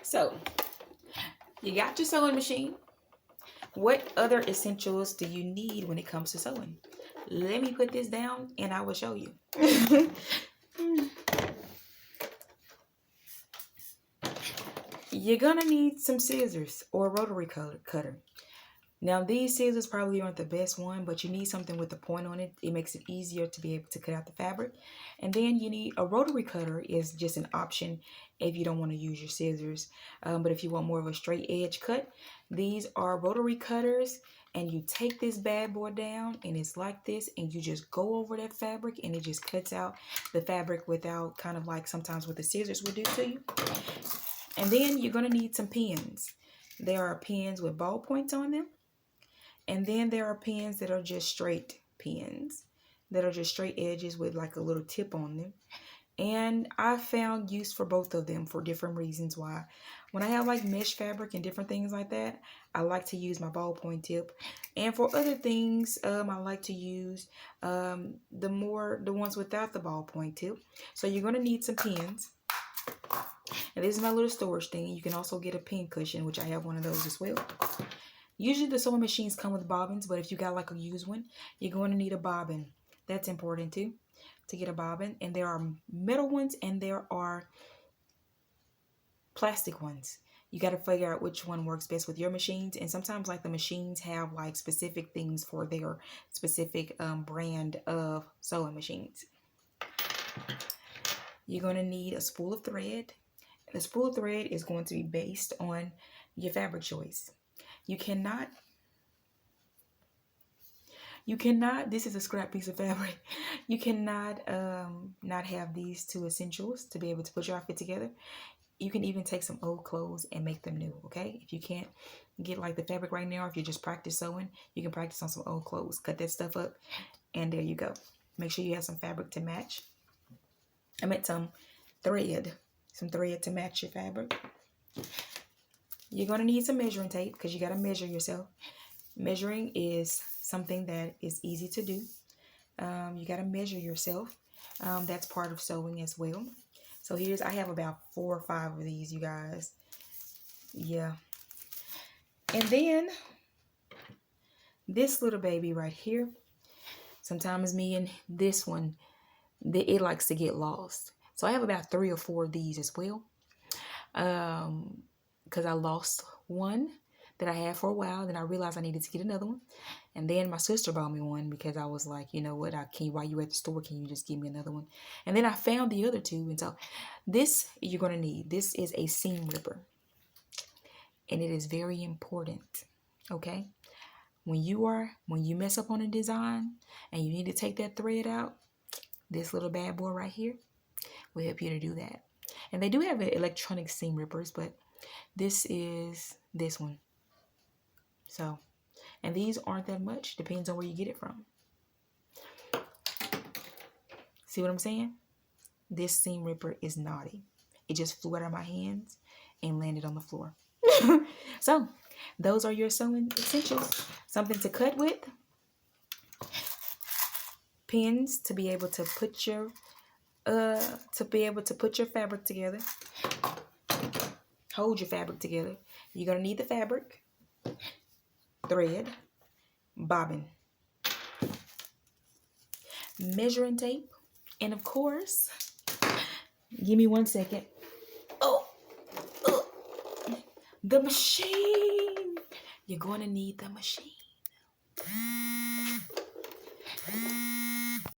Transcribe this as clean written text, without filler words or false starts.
So, you got your sewing machine. What other essentials do you need when it comes to sewing? Let me put this down and I will show you. You're gonna need some scissors or a rotary cutter. Now, these scissors probably aren't the best one, but you need something with a point on it. It makes it easier to be able to cut out the fabric. And then you need a rotary cutter is just an option if you don't want to use your scissors. But if you want more of a straight edge cut, these are rotary cutters. And you take this bad boy down and it's like this, and you just go over that fabric and it just cuts out the fabric without kind of like sometimes what the scissors would do to you. And then you're going to need some pins. There are pins with ball points on them. And then there are pins that are just straight pins, that are just straight edges with like a little tip on them. And I found use for both of them for different reasons why. When I have like mesh fabric and different things like that, I like to use my ballpoint tip. And for other things, I like to use the ones without the ballpoint tip. So you're going to need some pins. And this is my little storage thing. You can also get a pin cushion, which I have one of those as well. Usually the sewing machines come with bobbins, but if you got like a used one, you're going to need a bobbin. That's important too, to get a bobbin. And there are metal ones and there are plastic ones. You got to figure out which one works best with your machines. And sometimes like the machines have like specific things for their specific brand of sewing machines. You're going to need a spool of thread. The spool of thread is going to be based on your fabric choice. You cannot, this is a scrap piece of fabric. You cannot not have these two essentials to be able to put your outfit together. You can even take some old clothes and make them new, okay? If you can't get like the fabric right now, if you just practice sewing, you can practice on some old clothes. Cut that stuff up and there you go. Make sure you have some fabric to match. I meant some thread to match your fabric. You're going to need some measuring tape because you got to measure yourself. Measuring is something that is easy to do. You got to measure yourself. That's part of sewing as well. So I have about 4 or 5 of these, you guys. Yeah. And then this little baby right here. Sometimes me and this one, it likes to get lost. So I have about 3 or 4 of these as well. Because I lost one that I had for a while. Then I realized I needed to get another one. And then my sister bought me one because I was like, you know what, while you're at the store, can you just give me another one? And then I found the other 2. And so this you're going to need. This is a seam ripper. And it is very important, okay? When you mess up on a design and you need to take that thread out, this little bad boy right here will help you to do that. And they do have electronic seam rippers, but this is this one. So, and these aren't that much. Depends on where you get it from. See what I'm saying? This seam ripper is naughty. It just flew out of my hands and landed on the floor. So, those are your sewing essentials. Something to cut with. Pins to be able to put your fabric together. Hold your fabric together. You're going to need the fabric, thread, bobbin, measuring tape, and of course, give me 1 second. The machine. You're going to need the machine.